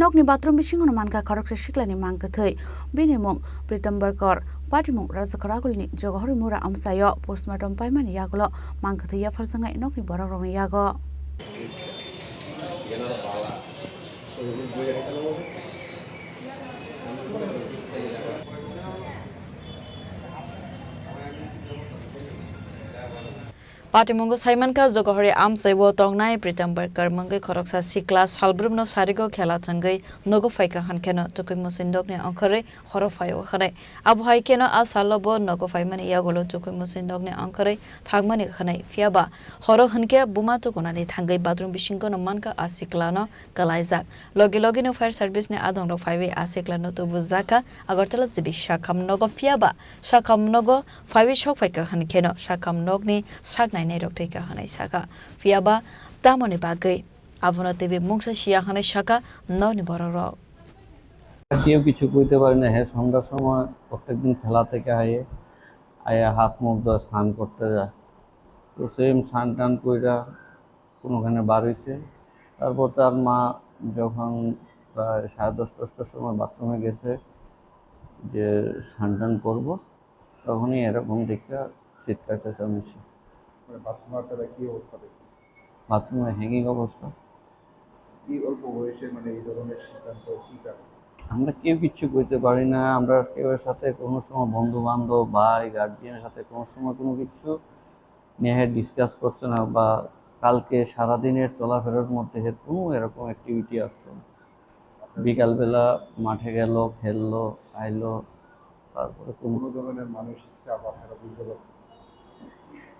Nokni bathroom Bisingo Mankha Khoroksa Siklani Mangkwthwi Bini Mung Pritambar Patimung Rajakhor Agulini Jagaharimura Amchaio postmortem Paimani Yakulo Mangkwthwi Yapharjaknai Nokni Bororokni Yago Patimung Saimanka Jagahari Amchaio tongnai Pritambar Mankha Khoroksa Siklani Salbrumno Sarigo Khela Changai Nogo Faika Hankeno Tukui Musindokni Ankare Horofayo Khane Abhai Keno Asalobo Nogo Paimani Yagulo Tukui Musindokni Ankare Thagmani Khane Fiaba Horo Hanke Bumato Konani Thangai Bathroom Bisingo Mankha Siklani Kalaizak Logi no fire service ne Adong Five Siklani to Buzaka Agartala Zibi Shakam Nogo Fiaba Shakam Nogo Five Shok Faika Hankeno Shakam Nogni Shaknai Roktika Hanai Saka Fiaba Tamoni Bagai Avona TV Mungsa Shia Hanai Shaka Noni Bororok কেউ কিছু কইতে পারে না হ্যাঁ সন্ধ্যার সময় প্রত্যেকদিন খেলা থেকে আয়া হাত মুখ ধোয়া স্নান করতে যায় তো সেম স্নান টান কইরা কোনোখানে বার হইছে তারপর তার মা যখন প্রায় 10:30-10টার সময় বাথরুমে গেছে যে স্নান টান করবো তখনই এরকম দেখে চিৎকার চেঁচামেচি বাথরুমে কি অবস্থা দেখছে বাথরুমে হ্যাঙ্গিং অবস্থা কি অল্প বয়সে মানে এই ধরনের সিদ্ধান্ত কি কারণ আমরা কেউ কিছু কইতে পারি না আমরা কেউ সাথে কোনো সময় বন্ধু বান্ধব ভাই গার্জিয়ানের সাথে কোনো সময় কোনো কিছু নিয়ে ডিসকাস করছে না বা কালকে সারাদিনের চলাফেরার মধ্যে কোনো এরকম অ্যাক্টিভিটি আসলো না বিকালবেলা মাঠে গেল খেললো আইলো তারপরে কোনো ধরনের মানসিক চাপ আপনারা বুঝতে পারছেন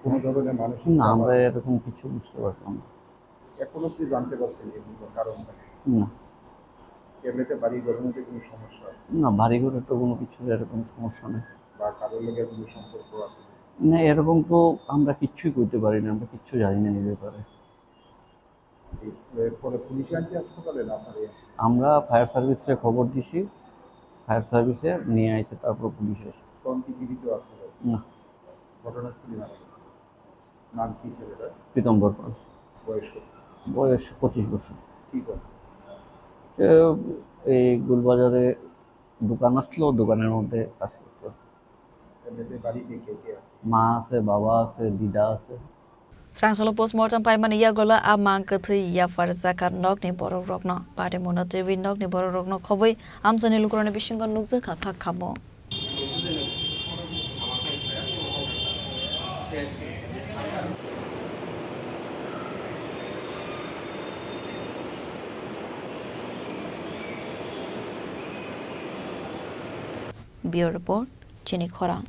কোনো ধরনের মানসিক না আমরা এরকম কিছু বুঝতে পারলাম না এখনো কি জানতে পারছেন এই কারণটা না এমনিতে বাড়ি ঘরের মধ্যে কোনো সমস্যা আছে না বাড়ি ঘরে তো কোনো কিছু এরকম সমস্যা নেই বা কারোর লগে কোনো সম্পর্ক আছে না এরকম তো আমরা কিচ্ছুই করতে পারি না আমরা কিচ্ছু জানি না এই ব্যাপারে পরে পুলিশ আনছে হাসপাতালে না আপনার আমরা ফায়ার সার্ভিসে খবর দিছি ফায়ার সার্ভিসে নিয়ে আইছে তারপর পুলিশ এসে কোন কি জীবিত আছে না ঘটনাস্থলে মারা গেছে নাম কি ছেলেটা পিতম্বর পাল বয়স 25 বছর কি করে সে এই গুলবাজারে দোকান আসলো দোকানের মধ্যে কাজ করতো এমনিতে বাড়িতে কে কে আছে মা আছে বাবা আছে দিদা আছে Sangsolo postmortem Paimani Yagola Mangkwthwi Yapharjaknai Nokni Bororokni Patimung TV Nokni Bororokni Khoboi Amchani Lukurani Bisingo Nukjaka Khamo Bureau Report Chini Khorang